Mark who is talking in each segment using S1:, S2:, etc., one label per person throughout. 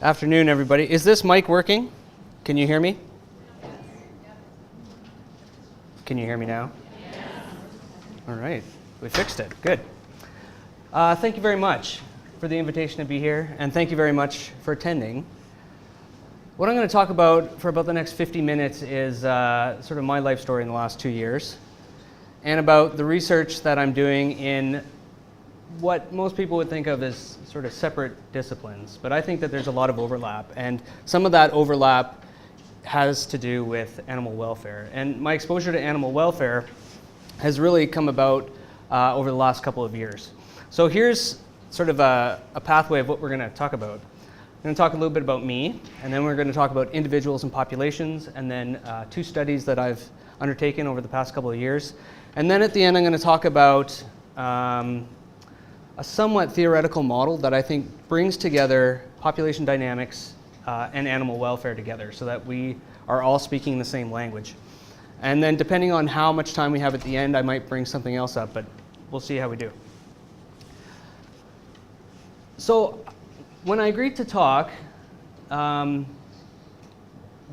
S1: Afternoon, everybody. Is this mic working? Can you hear me? Can you hear me now? All right, we fixed it. Good. Thank you very much for the invitation to be here, and thank you very much for attending. What I'm going to talk about for about the next 50 minutes is sort of my life story in the last 2 years, and about the research that I'm doing in what most people would think of as sort of separate disciplines. But I think that there's a lot of overlap, and some of that overlap has to do with animal welfare. And my exposure to animal welfare has really come about over the last couple of years. So here's sort of a pathway of what we're going to talk about. I'm going to talk a little bit about me, and then we're going to talk about individuals and populations, and then 2 studies that I've undertaken over the past couple of years. And then at the end, I'm going to talk about a somewhat theoretical model that I think brings together population dynamics and animal welfare together so that we are all speaking the same language. And then depending on how much time we have at the end, I might bring something else up, but we'll see how we do. So when I agreed to talk, they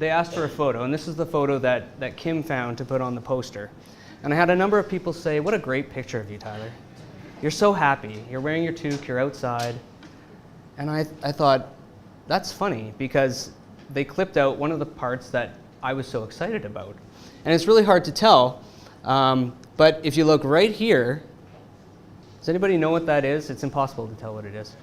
S1: asked for a photo, and this is the photo that Kim found to put on the poster. And I had a number of people say, "What a great picture of you, Tyler. You're so happy. You're wearing your toque, you're outside." And I thought, that's funny, because they clipped out one of the parts that I was so excited about. And it's really hard to tell, but if you look right here, does anybody know what that is? It's impossible to tell what it is.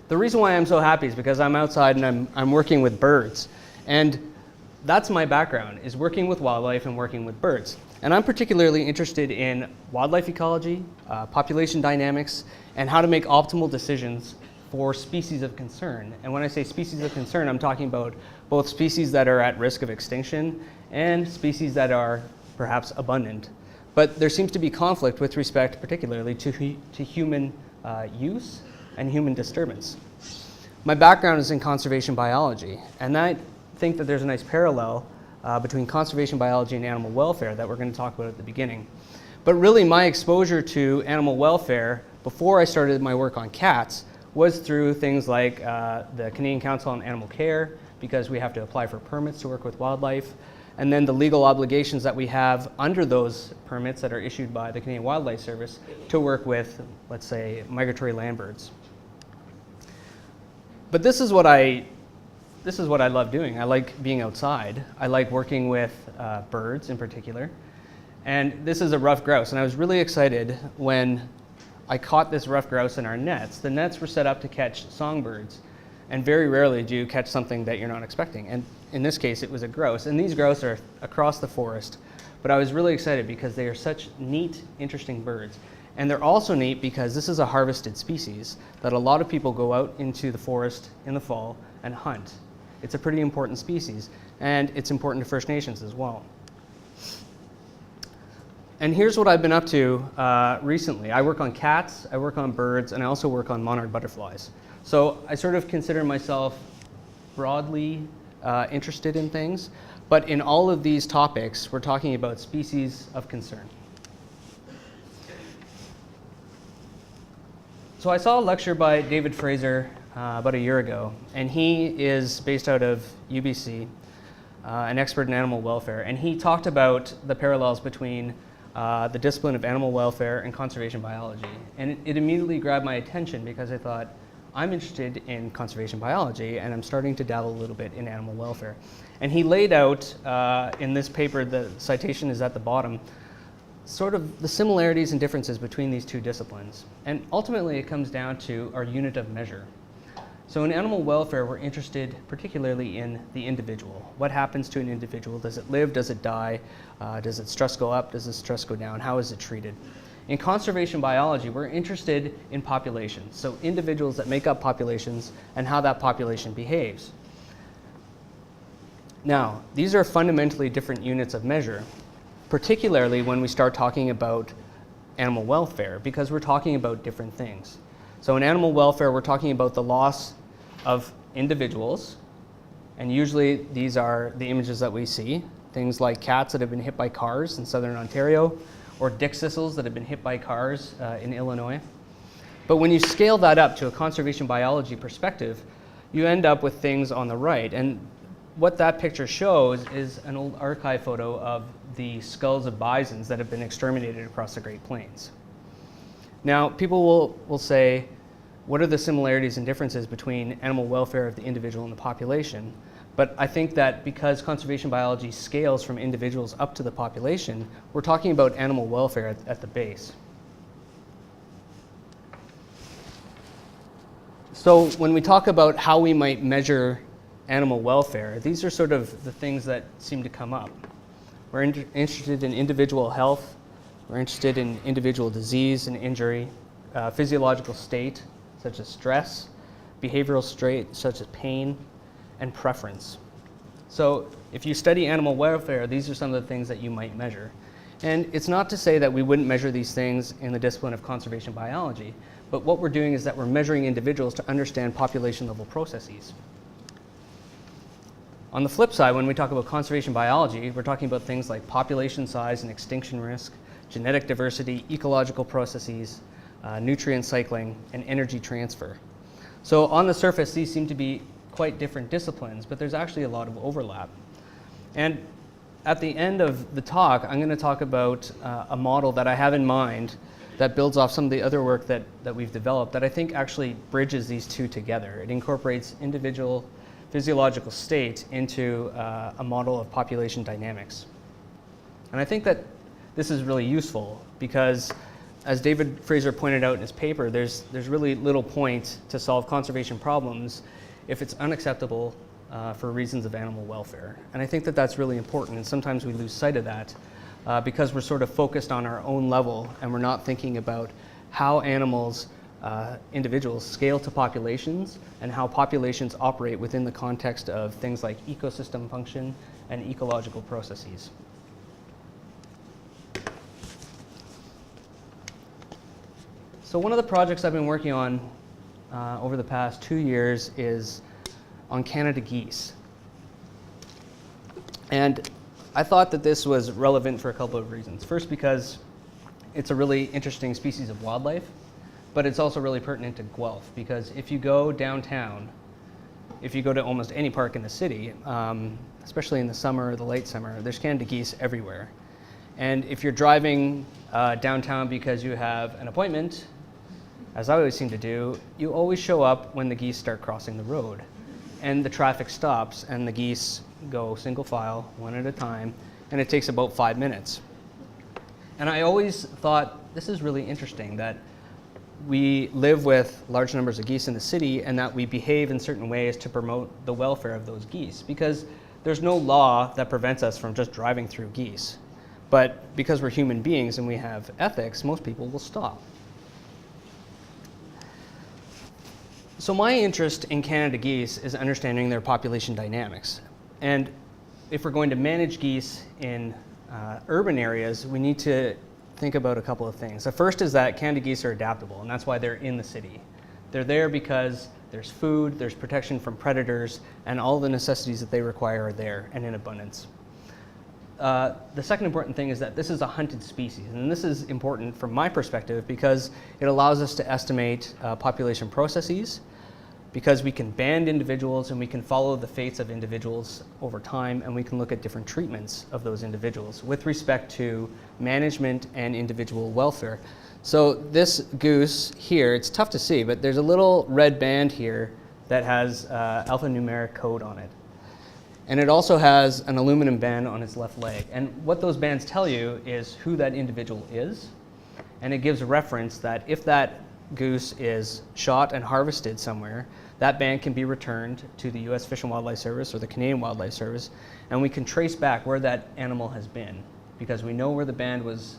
S1: The reason why I'm so happy is because I'm outside and I'm working with birds. And that's my background, is working with wildlife and working with birds. And I'm particularly interested in wildlife ecology, population dynamics, and how to make optimal decisions for species of concern. And when I say species of concern, I'm talking about both species that are at risk of extinction and species that are perhaps abundant. But there seems to be conflict with respect particularly to human use and human disturbance. My background is in conservation biology, and I think that there's a nice parallel between conservation biology and animal welfare that we're going to talk about at the beginning. But really my exposure to animal welfare before I started my work on cats was through things like the Canadian Council on Animal Care, because we have to apply for permits to work with wildlife, and then the legal obligations that we have under those permits that are issued by the Canadian Wildlife Service to work with, let's say, migratory land birds. But this is what I love doing. I like being outside. I like working with birds in particular. And this is a ruffed grouse, and I was really excited when I caught this ruffed grouse in our nets. The nets were set up to catch songbirds, and very rarely do you catch something that you're not expecting. And in this case, it was a grouse, and these grouse are across the forest. But I was really excited because they are such neat, interesting birds. And they're also neat because this is a harvested species that a lot of people go out into the forest in the fall and hunt. It's a pretty important species, and it's important to First Nations as well. And here's what I've been up to recently. I work on cats, I work on birds, and I also work on monarch butterflies. So I sort of consider myself broadly interested in things, but in all of these topics, we're talking about species of concern. So I saw a lecture by David Fraser about a year ago, and he is based out of UBC, an expert in animal welfare, and he talked about the parallels between the discipline of animal welfare and conservation biology. And it immediately grabbed my attention because I thought, I'm interested in conservation biology, and I'm starting to dabble a little bit in animal welfare. And he laid out in this paper, the citation is at the bottom, sort of the similarities and differences between these 2 disciplines. And ultimately, it comes down to our unit of measure. So in animal welfare, we're interested particularly in the individual. What happens to an individual? Does it live? Does it die? Does its stress go up? Does its stress go down? How is it treated? In conservation biology, we're interested in populations, so individuals that make up populations and how that population behaves. Now, these are fundamentally different units of measure, particularly when we start talking about animal welfare, because we're talking about different things. So in animal welfare, we're talking about the loss of individuals, and usually these are the images that we see, things like cats that have been hit by cars in southern Ontario, or dick sissels that have been hit by cars in Illinois. But when you scale that up to a conservation biology perspective, you end up with things on the right. And what that picture shows is an old archive photo of the skulls of bisons that have been exterminated across the Great Plains. Now, people will say, what are the similarities and differences between animal welfare of the individual and the population? But I think that because conservation biology scales from individuals up to the population, we're talking about animal welfare at the base. So when we talk about how we might measure animal welfare, these are sort of the things that seem to come up. We're interested in individual health, we're interested in individual disease and injury, physiological state, such as stress, behavioral state, such as pain, and preference. So if you study animal welfare, these are some of the things that you might measure. And it's not to say that we wouldn't measure these things in the discipline of conservation biology, but what we're doing is that we're measuring individuals to understand population level processes. On the flip side, when we talk about conservation biology, we're talking about things like population size and extinction risk, genetic diversity, ecological processes, nutrient cycling, and energy transfer. So on the surface, these seem to be quite different disciplines, but there's actually a lot of overlap. And at the end of the talk, I'm going to talk about a model that I have in mind that builds off some of the other work that we've developed that I think actually bridges these two together. It incorporates individual physiological state into a model of population dynamics. And I think that this is really useful because, as David Fraser pointed out in his paper, there's really little point to solve conservation problems if it's unacceptable for reasons of animal welfare. And I think that that's really important, and sometimes we lose sight of that because we're sort of focused on our own level and we're not thinking about how animals, individuals, scale to populations and how populations operate within the context of things like ecosystem function and ecological processes. So one of the projects I've been working on over the past 2 years is on Canada geese. And I thought that this was relevant for a couple of reasons. First, because it's a really interesting species of wildlife, but it's also really pertinent to Guelph, because if you go downtown, if you go to almost any park in the city, especially in the summer or the late summer, there's Canada geese everywhere. And if you're driving downtown because you have an appointment, as I always seem to do, you always show up when the geese start crossing the road. And the traffic stops and the geese go single file, one at a time, and it takes about 5 minutes. And I always thought, this is really interesting that we live with large numbers of geese in the city and that we behave in certain ways to promote the welfare of those geese, because there's no law that prevents us from just driving through geese. But because we're human beings and we have ethics, most people will stop. So my interest in Canada geese is understanding their population dynamics. And if we're going to manage geese in urban areas, we need to think about a couple of things. The first is that Canada geese are adaptable, and that's why they're in the city. They're there because there's food, there's protection from predators, and all the necessities that they require are there and in abundance. The second important thing is that this is a hunted species, and this is important from my perspective because it allows us to estimate population processes, because we can band individuals and we can follow the fates of individuals over time, and we can look at different treatments of those individuals with respect to management and individual welfare. So this goose here, it's tough to see, but there's a little red band here that has alphanumeric code on it. And it also has an aluminum band on its left leg. And what those bands tell you is who that individual is. And it gives a reference that if that goose is shot and harvested somewhere, that band can be returned to the US Fish and Wildlife Service or the Canadian Wildlife Service, and we can trace back where that animal has been, because we know where the band was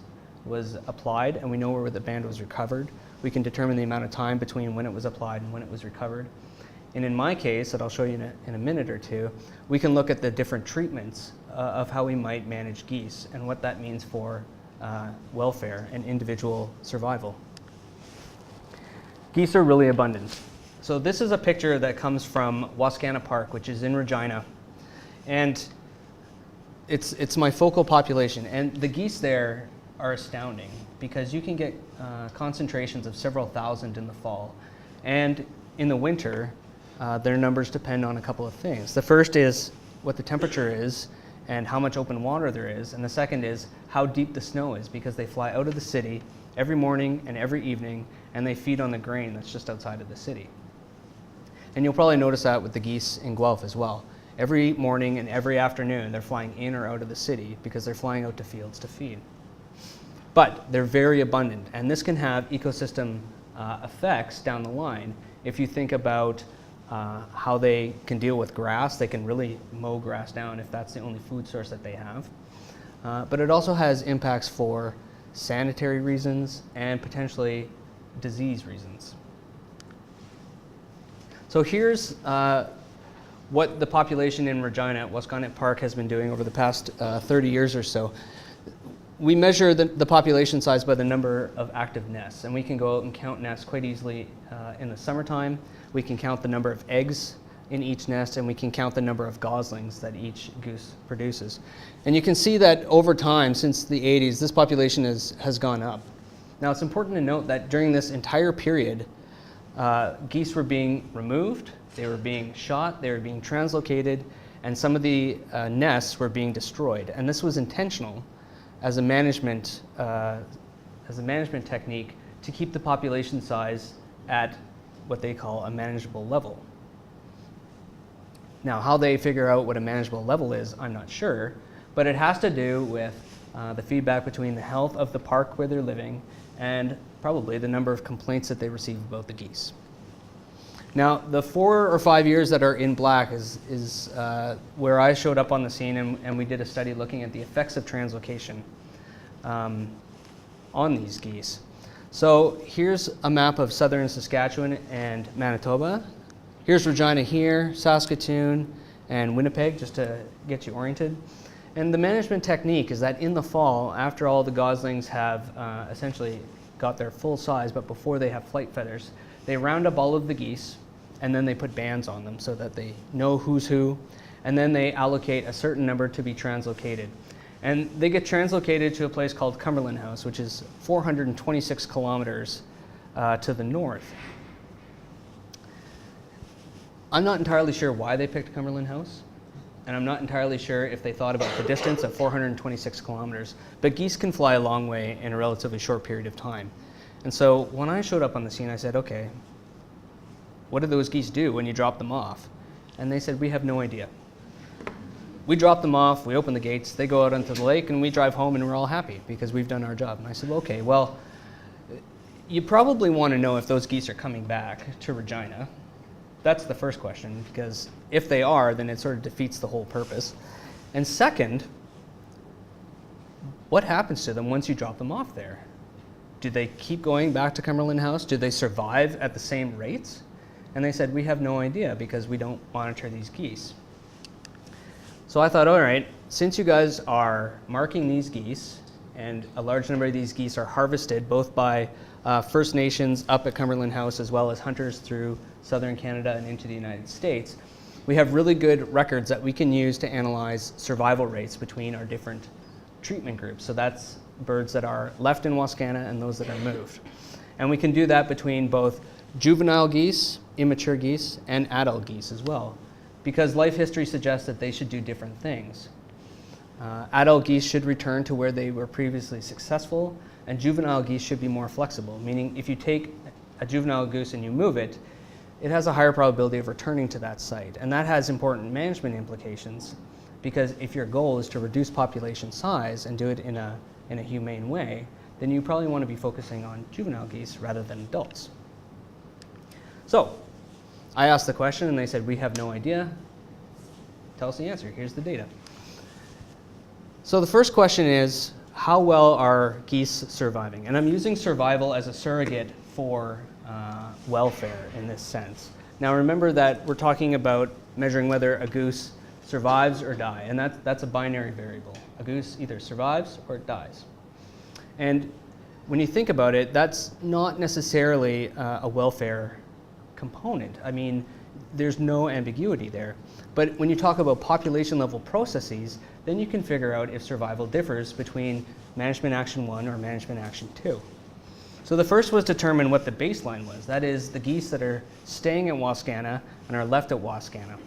S1: applied and we know where the band was recovered. We can determine the amount of time between when it was applied and when it was recovered. And in my case, that I'll show you in a minute or two, we can look at the different treatments of how we might manage geese and what that means for welfare and individual survival. Geese are really abundant. So this is a picture that comes from Wascana Park, which is in Regina. And it's my focal population. And the geese there are astounding because you can get concentrations of several thousand in the fall. And in the winter, their numbers depend on a couple of things. The first is what the temperature is and how much open water there is. And the second is how deep the snow is, because they fly out of the city every morning and every evening, and they feed on the grain that's just outside of the city. And you'll probably notice that with the geese in Guelph as well. Every morning and every afternoon, they're flying in or out of the city because they're flying out to fields to feed. But they're very abundant, and this can have ecosystem effects down the line. If you think about how they can deal with grass, they can really mow grass down if that's the only food source that they have. But it also has impacts for sanitary reasons and potentially disease reasons. So here's what the population in Regina at Wasconnet Park has been doing over the past 30 years or so. We measure the population size by the number of active nests, and we can go out and count nests quite easily in the summertime. We can count the number of eggs in each nest, and we can count the number of goslings that each goose produces. And you can see that over time, since the 80s, this population has gone up. Now, it's important to note that during this entire period, geese were being removed, they were being shot, they were being translocated, and some of the nests were being destroyed. And this was intentional as a management technique to keep the population size at what they call a manageable level. Now, how they figure out what a manageable level is, I'm not sure, but it has to do with the feedback between the health of the park where they're living and probably the number of complaints that they receive about the geese. Now, the 4 or 5 years that are in black is where I showed up on the scene, and we did a study looking at the effects of translocation on these geese. So here's a map of southern Saskatchewan and Manitoba. Here's Regina here, Saskatoon, and Winnipeg, just to get you oriented. And the management technique is that in the fall, after all the goslings have essentially got their full size, but before they have flight feathers, they round up all of the geese, and then they put bands on them so that they know who's who, and then they allocate a certain number to be translocated. And they get translocated to a place called Cumberland House, which is 426 kilometers to the north. I'm not entirely sure why they picked Cumberland House, and I'm not entirely sure if they thought about the distance of 426 kilometers, but geese can fly a long way in a relatively short period of time. And so when I showed up on the scene, I said, okay, what do those geese do when you drop them off? And they said, we have no idea. We drop them off, we open the gates, they go out onto the lake, and we drive home and we're all happy because we've done our job. And I said, okay, well, you probably want to know if those geese are coming back to Regina. That's the first question, because if they are, then it sort of defeats the whole purpose. And second, what happens to them once you drop them off there? Do they keep going back to Cumberland House? Do they survive at the same rates? And they said, we have no idea because we don't monitor these geese. So I thought, all right, since you guys are marking these geese, and a large number of these geese are harvested both by First Nations up at Cumberland House as well as hunters through southern Canada and into the United States, we have really good records that we can use to analyze survival rates between our different treatment groups. So that's birds that are left in Wascana and those that are moved. And we can do that between both juvenile geese, immature geese, and adult geese as well, because life history suggests that they should do different things. Adult geese should return to where they were previously successful, and juvenile geese should be more flexible, meaning if you take a juvenile goose and you move it, it has a higher probability of returning to that site. And that has important management implications, because if your goal is to reduce population size and do it in a humane way, then you probably want to be focusing on juvenile geese rather than adults. So I asked the question and they said, we have no idea. Tell us the answer. Here's the data. So the first question is, how well are geese surviving? And I'm using survival as a surrogate for welfare in this sense. Now remember that we're talking about measuring whether a goose survives or dies, and that's a binary variable. A goose either survives or it dies. And when you think about it, that's not necessarily a welfare component. I mean, there's no ambiguity there. But when you talk about population level processes, then you can figure out if survival differs between management action 1 or management action 2. So the first was determine what the baseline was. That is the geese that are staying at Wascana and are left at Wascana.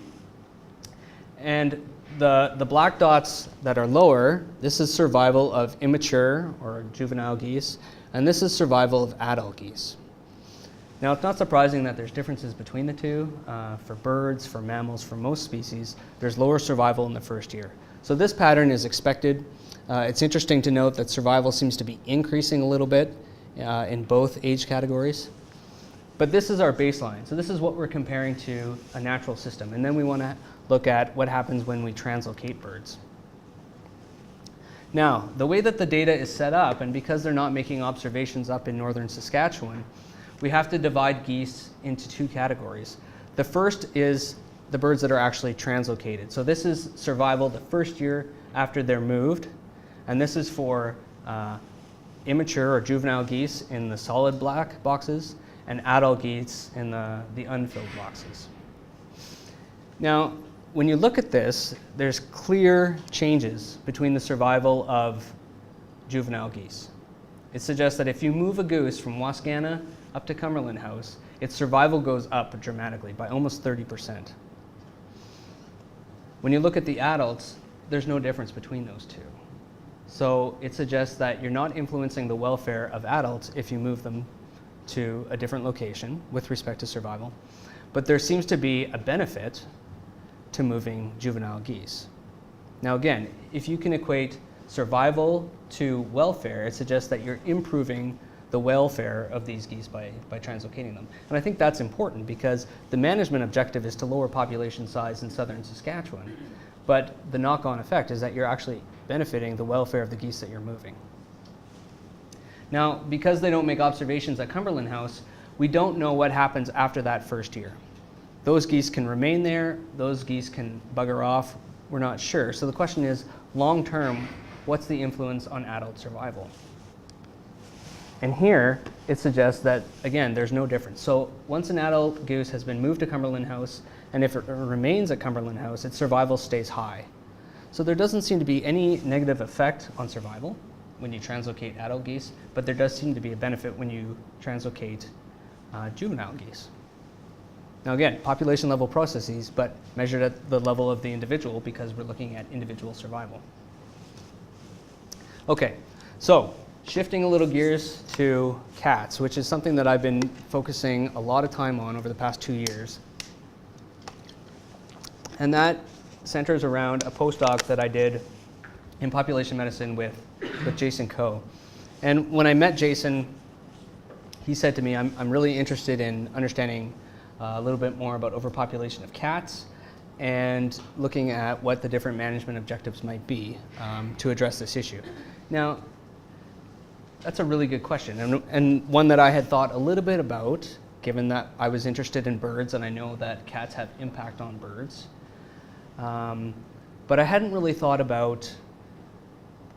S1: And the black dots that are lower, this is survival of immature or juvenile geese, and this is survival of adult geese. Now, it's not surprising that there's differences between the two. For birds, for mammals, for most species, there's lower survival in the first year. So this pattern is expected. It's interesting to note that survival seems to be increasing a little bit in both age categories. But this is our baseline. So this is what we're comparing to a natural system. And then we want to look at what happens when we translocate birds. Now, the way that the data is set up, and because they're not making observations up in northern Saskatchewan, we have to divide geese into two categories. The first is the birds that are actually translocated. So this is survival the first year after they're moved, and this is for immature or juvenile geese in the solid black boxes and adult geese in the unfilled boxes. Now, when you look at this, there's clear changes between the survival of juvenile geese. It suggests that if you move a goose from Wascana up to Cumberland House, its survival goes up dramatically by almost 30%. When you look at the adults, there's no difference between those two. So it suggests that you're not influencing the welfare of adults if you move them to a different location with respect to survival. But there seems to be a benefit to moving juvenile geese. Now again, if you can equate survival to welfare, it suggests that you're improving the welfare of these geese by translocating them. And I think that's important because the management objective is to lower population size in southern Saskatchewan. But the knock-on effect is that you're actually benefiting the welfare of the geese that you're moving. Now, because they don't make observations at Cumberland House, we don't know what happens after that first year. Those geese can remain there, those geese can bugger off, we're not sure. So the question is, long-term, what's the influence on adult survival? And here, it suggests that, again, there's no difference. So once an adult goose has been moved to Cumberland House, and if it remains at Cumberland House, its survival stays high. So there doesn't seem to be any negative effect on survival when you translocate adult geese, but there does seem to be a benefit when you translocate juvenile geese. Now again, population level processes, but measured at the level of the individual because we're looking at individual survival. Okay, so shifting a little gears to cats, which is something that I've been focusing a lot of time on over the past 2 years. And that centers around a postdoc that I did in population medicine with Jason Coe. And when I met Jason, he said to me, I'm really interested in understanding a little bit more about overpopulation of cats and looking at what the different management objectives might be to address this issue. Now, that's a really good question, and one that I had thought a little bit about, given that I was interested in birds and I know that cats have impact on birds. But I hadn't really thought about,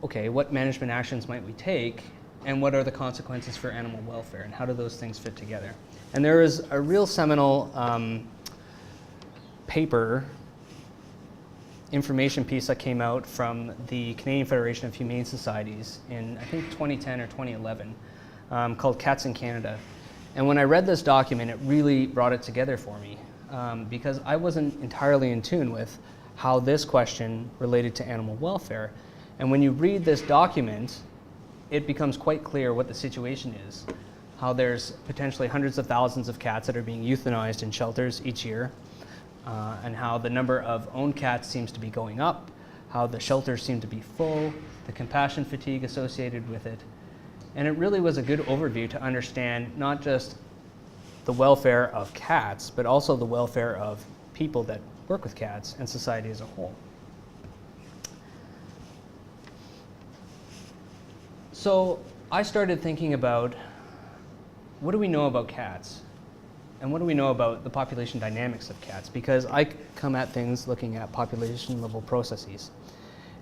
S1: okay, what management actions might we take and what are the consequences for animal welfare and how do those things fit together? And there is a real seminal paper, information piece that came out from the Canadian Federation of Humane Societies in, I think, 2010 or 2011, called Cats in Canada. And when I read this document, it really brought it together for me because I wasn't entirely in tune with how this question related to animal welfare. And when you read this document, it becomes quite clear what the situation is, how there's potentially hundreds of thousands of cats that are being euthanized in shelters each year, and how the number of owned cats seems to be going up, how the shelters seem to be full, the compassion fatigue associated with it. And it really was a good overview to understand not just the welfare of cats, but also the welfare of people that work with cats and society as a whole. So I started thinking about, what do we know about cats? And what do we know about the population dynamics of cats? Because I come at things looking at population level processes.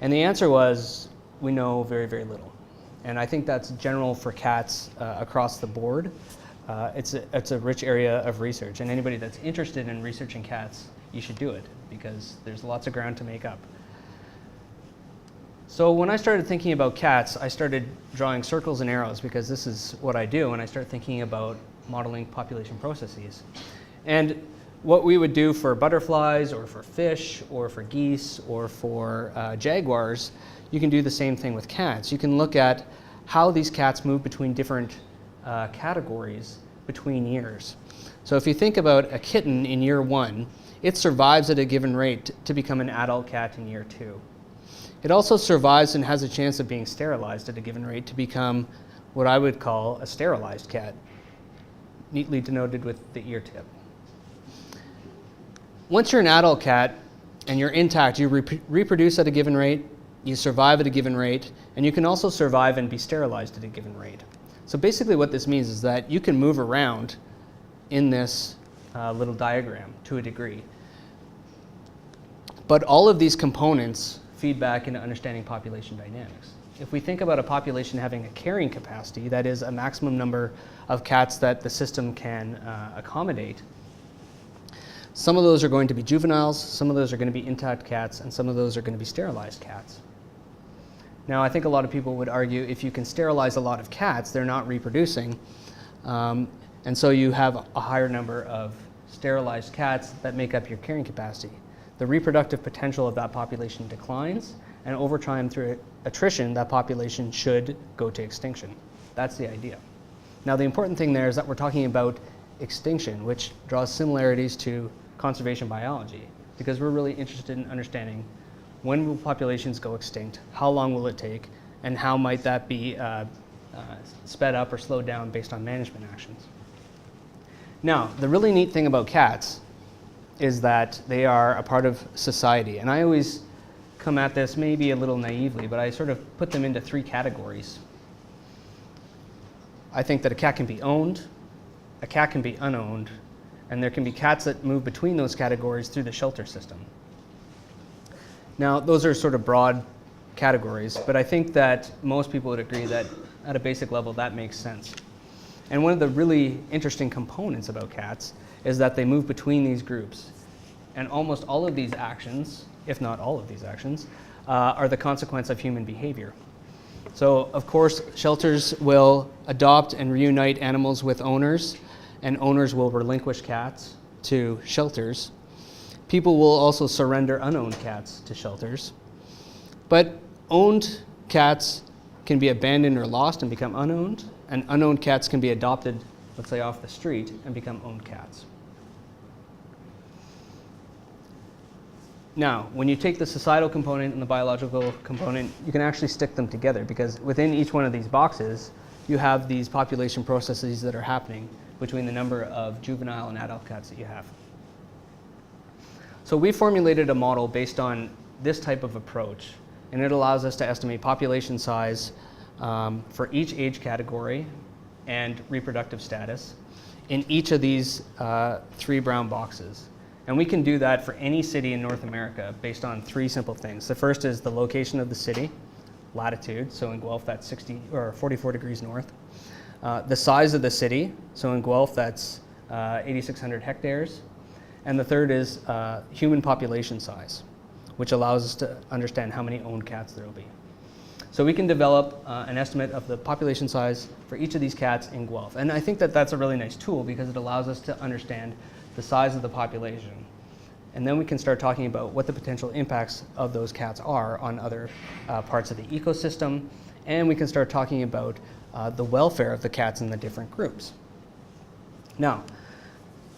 S1: And the answer was, we know very, very little. And I think that's general for cats across the board. it's a rich area of research, and anybody that's interested in researching cats, you should do it, because there's lots of ground to make up. So when I started thinking about cats, I started drawing circles and arrows, because this is what I do when I start thinking about modeling population processes. And what we would do for butterflies, or for fish, or for geese, or for jaguars, you can do the same thing with cats. You can look at how these cats move between different categories between years. So if you think about a kitten in year 1, it survives at a given rate to become an adult cat in year 2. It also survives and has a chance of being sterilized at a given rate to become what I would call a sterilized cat, neatly denoted with the ear tip. Once you're an adult cat and you're intact, you reproduce at a given rate, you survive at a given rate, and you can also survive and be sterilized at a given rate. So basically what this means is that you can move around in this little diagram to a degree. But all of these components feed back into understanding population dynamics. If we think about a population having a carrying capacity, that is a maximum number of cats that the system can accommodate, some of those are going to be juveniles, some of those are going to be intact cats, and some of those are going to be sterilized cats. Now, I think a lot of people would argue if you can sterilize a lot of cats, they're not reproducing, and so you have a higher number of sterilized cats that make up your carrying capacity. The reproductive potential of that population declines, and over time, through attrition, that population should go to extinction. That's the idea. Now, the important thing there is that we're talking about extinction, which draws similarities to conservation biology, because we're really interested in understanding when will populations go extinct, how long will it take, and how might that be sped up or slowed down based on management actions. Now, the really neat thing about cats is that they are a part of society. And I always come at this maybe a little naively, but I sort of put them into 3 categories. I think that a cat can be owned, a cat can be unowned, and there can be cats that move between those categories through the shelter system. Now, those are sort of broad categories, but I think that most people would agree that at a basic level that makes sense. And one of the really interesting components about cats is that they move between these groups. And almost all of these actions, if not all of these actions, are the consequence of human behavior. So, of course, shelters will adopt and reunite animals with owners, and owners will relinquish cats to shelters. People will also surrender unowned cats to shelters. But owned cats can be abandoned or lost and become unowned, and unowned cats can be adopted, let's say, off the street and become owned cats. Now, when you take the societal component and the biological component, you can actually stick them together, because within each one of these boxes, you have these population processes that are happening between the number of juvenile and adult cats that you have. So we formulated a model based on this type of approach, and it allows us to estimate population size for each age category and reproductive status in each of these 3 brown boxes. And we can do that for any city in North America based on 3 simple things. The first is the location of the city, latitude, so in Guelph that's 60 or 44 degrees north. The size of the city, so in Guelph that's 8,600 hectares. And the third is human population size, which allows us to understand how many owned cats there will be. So we can develop an estimate of the population size for each of these cats in Guelph. And I think that that's a really nice tool, because it allows us to understand the size of the population. And then we can start talking about what the potential impacts of those cats are on other parts of the ecosystem. And we can start talking about the welfare of the cats in the different groups. Now,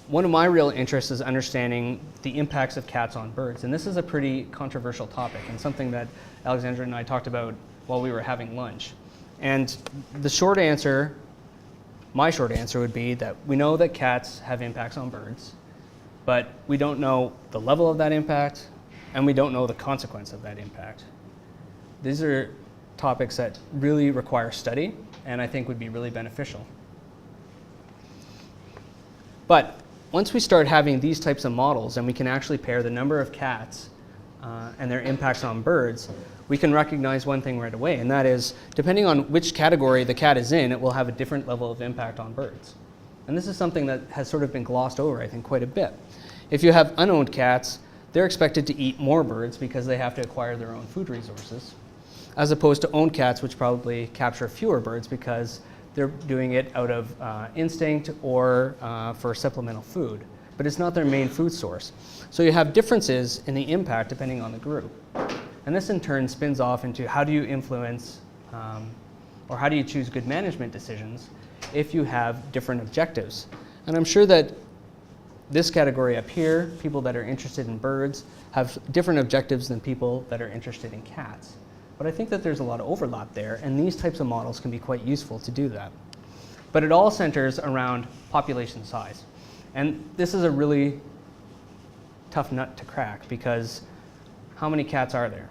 S1: one of my real interests is understanding the impacts of cats on birds. And this is a pretty controversial topic, and something that Alexandra and I talked about while we were having lunch. And the short answer, my short answer would be that we know that cats have impacts on birds, but we don't know the level of that impact, and we don't know the consequence of that impact. These are topics that really require study, and I think would be really beneficial. But once we start having these types of models, and we can actually pair the number of cats and their impacts on birds, we can recognize one thing right away, and that is, depending on which category the cat is in, it will have a different level of impact on birds. And this is something that has sort of been glossed over, I think, quite a bit. If you have unowned cats, they're expected to eat more birds because they have to acquire their own food resources, as opposed to owned cats, which probably capture fewer birds because they're doing it out of instinct or for supplemental food. But it's not their main food source. So you have differences in the impact depending on the group. And this in turn spins off into how do you influence or how do you choose good management decisions if you have different objectives. And I'm sure that this category up here, people that are interested in birds, have different objectives than people that are interested in cats. But I think that there's a lot of overlap there, and these types of models can be quite useful to do that. But it all centers around population size. And this is a really tough nut to crack because how many cats are there?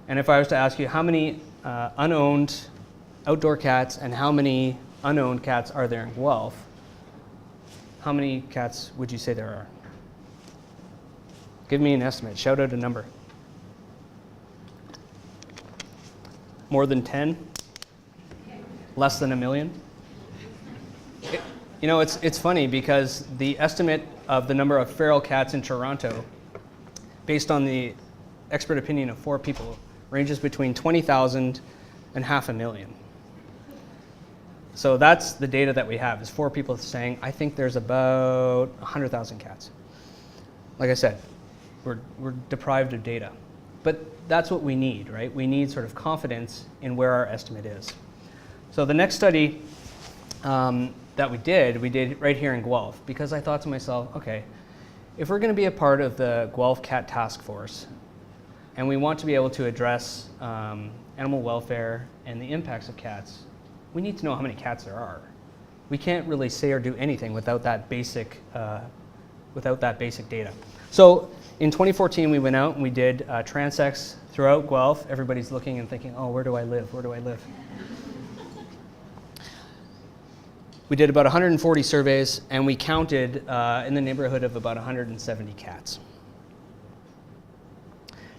S1: And if I was to ask you how many unowned outdoor cats and how many unowned cats are there in Guelph, how many cats would you say there are? Give me an estimate. Shout out a number. More than 10? Less than 1 million? You know, it's funny because the estimate of the number of feral cats in Toronto, based on the expert opinion of 4 people, ranges between 20,000 and 500,000. So that's the data that we have, is 4 people saying, I think there's about 100,000 cats. Like I said, we're deprived of data. But that's what we need, right? We need sort of confidence in where our estimate is. So the next study that we did right here in Guelph, because I thought to myself, okay, if we're going to be a part of the Guelph Cat Task Force, and we want to be able to address animal welfare and the impacts of cats, we need to know how many cats there are. We can't really say or do anything without that basic data. So in 2014, we went out and we did transects throughout Guelph. Everybody's looking and thinking, oh, where do I live? Where do I live? We did about 140 surveys, and we counted in the neighborhood of about 170 cats.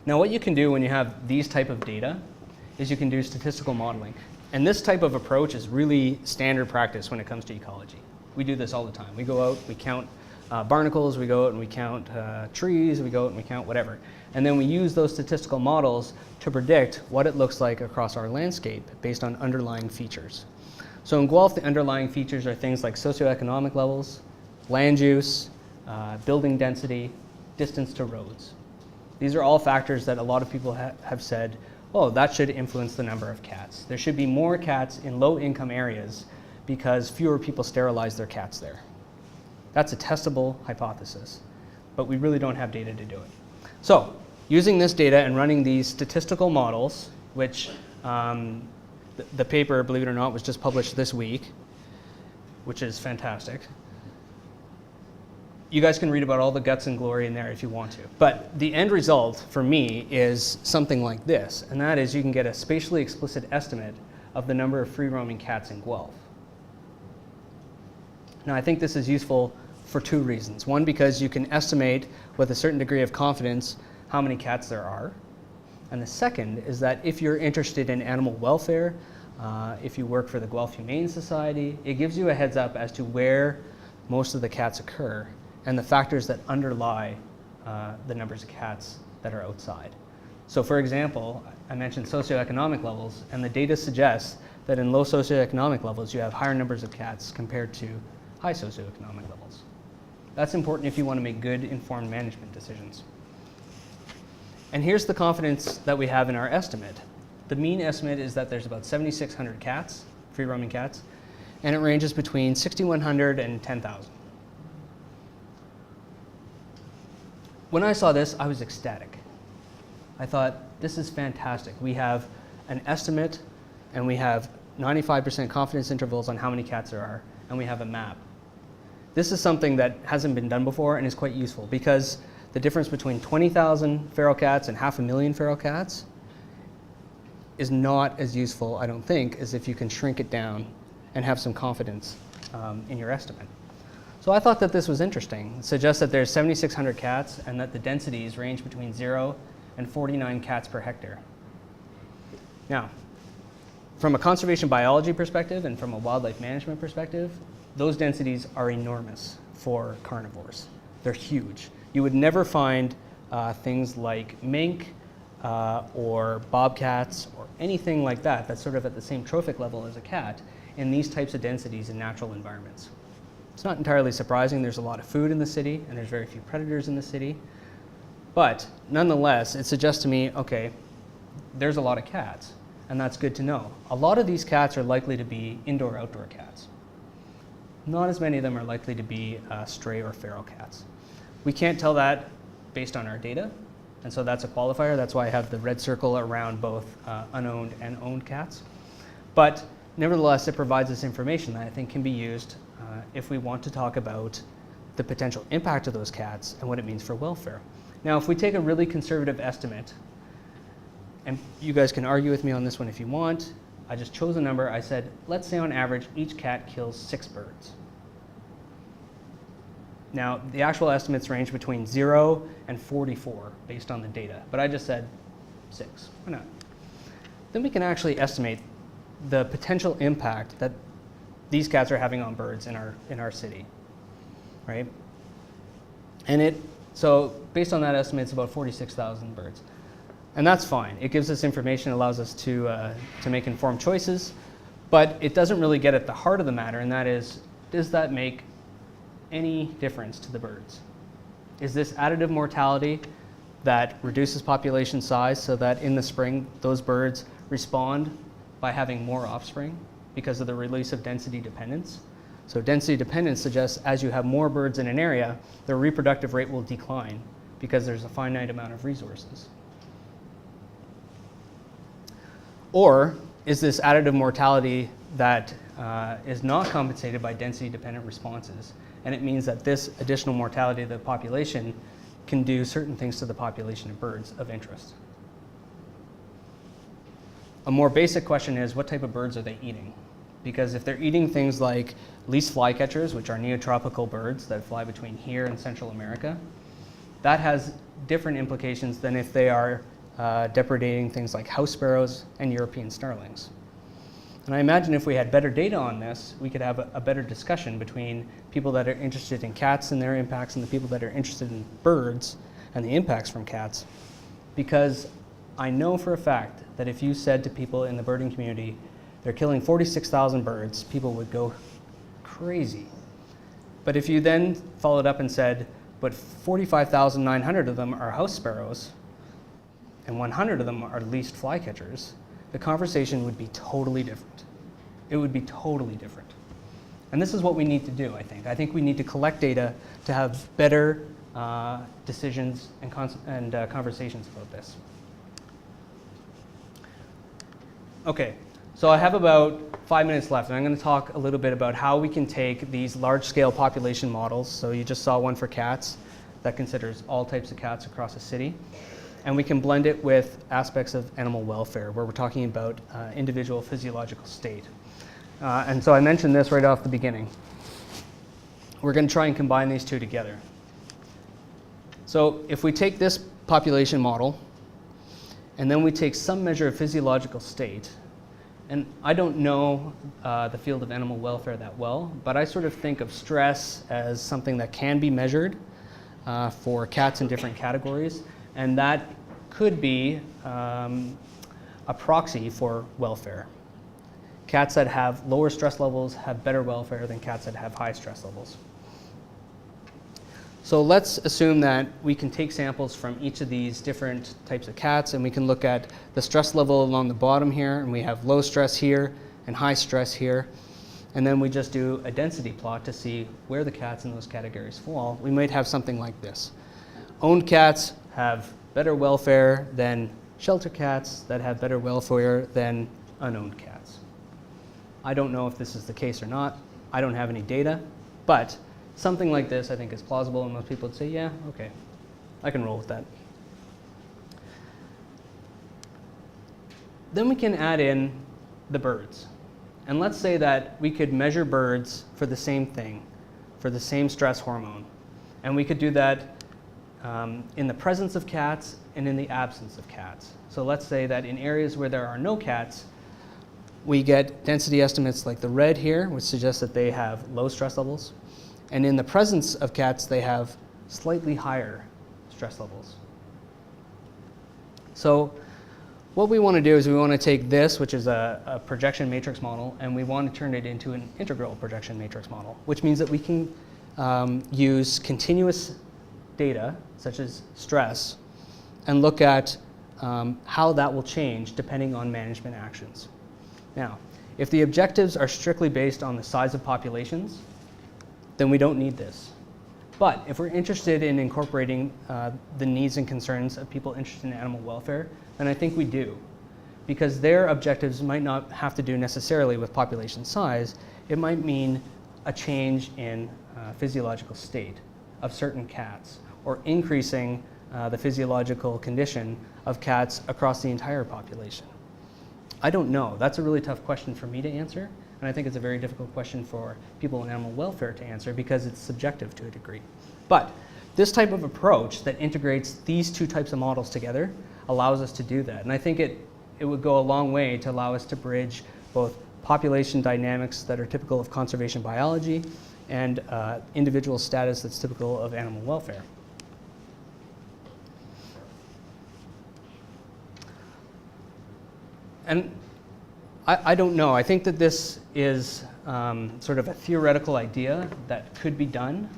S1: Now, what you can do when you have these type of data is you can do statistical modeling. And this type of approach is really standard practice when it comes to ecology. We do this all the time. We go out, we count barnacles, we go out and we count trees, we go out and we count whatever. And then we use those statistical models to predict what it looks like across our landscape based on underlying features. So in Guelph, the underlying features are things like socioeconomic levels, land use, building density, distance to roads. These are all factors that a lot of people have said, oh, that should influence the number of cats. There should be more cats in low-income areas because fewer people sterilize their cats there. That's a testable hypothesis, but we really don't have data to do it. So, using this data and running these statistical models, which the paper, believe it or not, was just published this week, which is fantastic. You guys can read about all the guts and glory in there if you want to. But the end result for me is something like this, and that is you can get a spatially explicit estimate of the number of free-roaming cats in Guelph. Now, I think this is useful for 2 reasons. One, because you can estimate with a certain degree of confidence how many cats there are. And the second is that if you're interested in animal welfare, if you work for the Guelph Humane Society, it gives you a heads up as to where most of the cats occur and the factors that underlie the numbers of cats that are outside. So for example, I mentioned socioeconomic levels, and the data suggests that in low socioeconomic levels you have higher numbers of cats compared to high socioeconomic levels. That's important if you want to make good informed management decisions. And here's the confidence that we have in our estimate. The mean estimate is that there's about 7,600 cats, free-roaming cats, and it ranges between 6,100 and 10,000. When I saw this, I was ecstatic. I thought, this is fantastic. We have an estimate, and we have 95% confidence intervals on how many cats there are, and we have a map. This is something that hasn't been done before and is quite useful because the difference between 20,000 feral cats and 500,000 feral cats is not as useful, I don't think, as if you can shrink it down and have some confidence in your estimate. So I thought that this was interesting. It suggests that there's 7,600 cats and that the densities range between 0 and 49 cats per hectare. Now, from a conservation biology perspective and from a wildlife management perspective, those densities are enormous for carnivores. They're huge. You would never find things like mink or bobcats or anything like that that's sort of at the same trophic level as a cat in these types of densities in natural environments. It's not entirely surprising. There's a lot of food in the city and there's very few predators in the city. But nonetheless, it suggests to me, okay, there's a lot of cats, and that's good to know. A lot of these cats are likely to be indoor-outdoor cats. Not as many of them are likely to be stray or feral cats. We can't tell that based on our data, and so that's a qualifier. That's why I have the red circle around both unowned and owned cats. But nevertheless, it provides us information that I think can be used if we want to talk about the potential impact of those cats and what it means for welfare. Now, if we take a really conservative estimate, and you guys can argue with me on this one if you want, I just chose a number. I said, let's say on average, each cat kills 6 birds. Now, the actual estimates range between 0 and 44 based on the data, but I just said 6. Why not? Then we can actually estimate the potential impact that these cats are having on birds in our city, right? And so based on that estimate, it's about 46,000 birds. And that's fine. It gives us information, allows us to make informed choices, but it doesn't really get at the heart of the matter, and that is, does that make any difference to the birds? Is this additive mortality that reduces population size so that in the spring those birds respond by having more offspring because of the release of density dependence? So density dependence suggests as you have more birds in an area, their reproductive rate will decline because there's a finite amount of resources. Or is this additive mortality that is not compensated by density dependent responses? And it means that this additional mortality of the population can do certain things to the population of birds of interest. A more basic question is, what type of birds are they eating? Because if they're eating things like least flycatchers, which are neotropical birds that fly between here and Central America, that has different implications than if they are depredating things like house sparrows and European starlings. And I imagine if we had better data on this, we could have a better discussion between people that are interested in cats and their impacts and the people that are interested in birds and the impacts from cats. Because I know for a fact that if you said to people in the birding community, they're killing 46,000 birds, people would go crazy. But if you then followed up and said, but 45,900 of them are house sparrows, and 100 of them are least flycatchers, the conversation would be totally different. It would be totally different. And this is what we need to do, I think. I think we need to collect data to have better decisions and conversations about this. Okay, so I have about 5 minutes left, and I'm going to talk a little bit about how we can take these large-scale population models. So you just saw one for cats that considers all types of cats across a city. And we can blend it with aspects of animal welfare, where we're talking about individual physiological state. And so I mentioned this right off the beginning. We're going to try and combine these two together. So if we take this population model, and then we take some measure of physiological state, and I don't know the field of animal welfare that well, but I sort of think of stress as something that can be measured for cats in different categories. And that could be a proxy for welfare. Cats that have lower stress levels have better welfare than cats that have high stress levels. So let's assume that we can take samples from each of these different types of cats, and we can look at the stress level along the bottom here, and we have low stress here and high stress here. And then we just do a density plot to see where the cats in those categories fall. We might have something like this. Owned cats have better welfare than shelter cats that have better welfare than unowned cats. I don't know if this is the case or not. I don't have any data, but something like this I think is plausible, and most people would say, yeah, okay, I can roll with that. Then we can add in the birds. And let's say that we could measure birds for the same thing, for the same stress hormone. And we could do that in the presence of cats and in the absence of cats. So let's say that in areas where there are no cats, we get density estimates like the red here, which suggests that they have low stress levels. And in the presence of cats, they have slightly higher stress levels. So what we want to do is we want to take this, which is a projection matrix model, and we want to turn it into an integral projection matrix model, which means that we can use continuous data, such as stress, and look at how that will change depending on management actions. Now, if the objectives are strictly based on the size of populations, then we don't need this. But if we're interested in incorporating the needs and concerns of people interested in animal welfare, then I think we do. Because their objectives might not have to do necessarily with population size. It might mean a change in physiological state of certain cats, or increasing the physiological condition of cats across the entire population. I don't know. That's a really tough question for me to answer, and I think it's a very difficult question for people in animal welfare to answer because it's subjective to a degree. But this type of approach that integrates these two types of models together allows us to do that, and I think it would go a long way to allow us to bridge both population dynamics that are typical of conservation biology and individual status that's typical of animal welfare. And I don't know. I think that this is sort of a theoretical idea that could be done.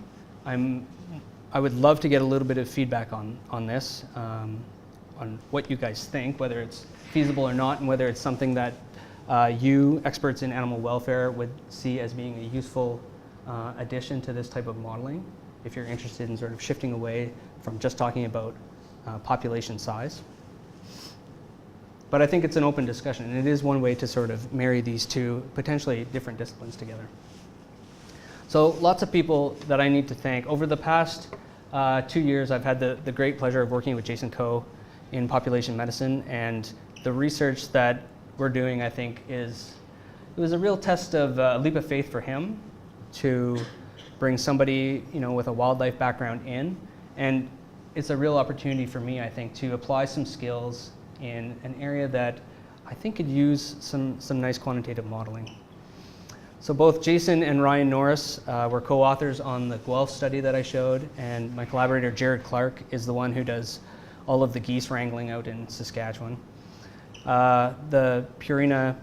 S1: I would love to get a little bit of feedback on this, on what you guys think, whether it's feasible or not, and whether it's something that you, experts in animal welfare, would see as being a useful addition to this type of modeling, if you're interested in sort of shifting away from just talking about population size. But I think it's an open discussion, and it is one way to sort of marry these two potentially different disciplines together. So lots of people that I need to thank. Over the past 2 years, I've had the great pleasure of working with Jason Ko in population medicine, and the research that we're doing, I think, it was a real test of a leap of faith for him to bring somebody, with a wildlife background in, and it's a real opportunity for me, I think, to apply some skills in an area that I think could use some nice quantitative modeling. So both Jason and Ryan Norris were co-authors on the Guelph study that I showed, and my collaborator Jared Clark is the one who does all of the geese wrangling out in Saskatchewan. The Purina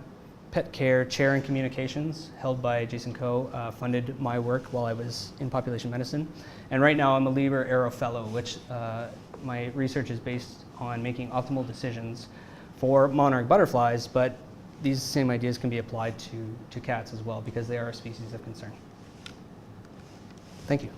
S1: Pet Care Chair in Communications, held by Jason Ko, funded my work while I was in population medicine. And right now I'm a Lieber Arrow Fellow, which my research is based on making optimal decisions for monarch butterflies, but these same ideas can be applied to cats as well because they are a species of concern. Thank you.